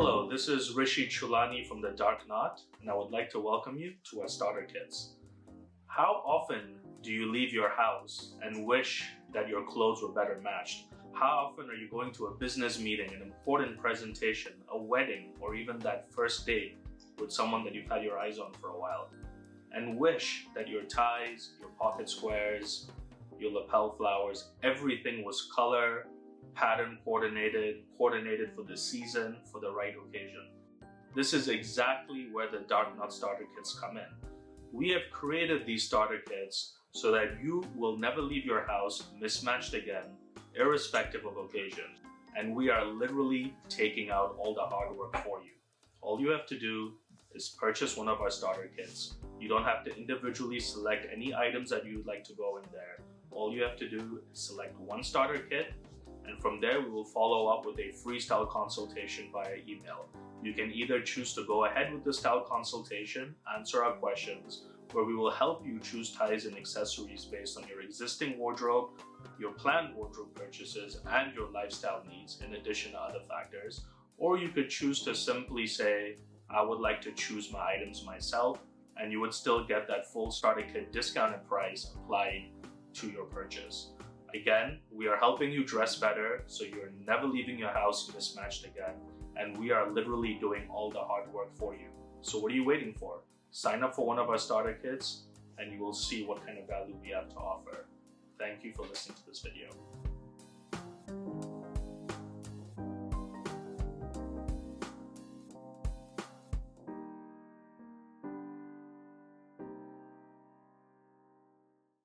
Hello, this is Rishi Chulani from The Dark Knot, and I would like to welcome you to our starter kits. How often do you leave your house and wish that your clothes were better matched? How often are you going to a business meeting, an important presentation, a wedding, or even that first date with someone that you've had your eyes on for a while, and wish that your ties, your pocket squares, your lapel flowers, everything was color, pattern coordinated for the season, for the right occasion? This is exactly where the Dark Knot starter kits come in. We have created these starter kits so that you will never leave your house mismatched again, irrespective of occasion. And we are literally taking out all the hard work for you. All you have to do is purchase one of our starter kits. You don't have to individually select any items that you'd like to go in there. All you have to do is select one starter kit, and from there we will follow up with a free style consultation via email. You can either choose to go ahead with the style consultation, answer our questions, where we will help you choose ties and accessories based on your existing wardrobe, your planned wardrobe purchases, and your lifestyle needs, in addition to other factors. Or you could choose to simply say, I would like to choose my items myself, and you would still get that full starter kit discounted price applied to your purchase. Again, we are helping you dress better so you're never leaving your house mismatched again, and we are literally doing all the hard work for you. So what are you waiting for? Sign up for one of our starter kits and you will see what kind of value we have to offer. Thank you for listening to this video.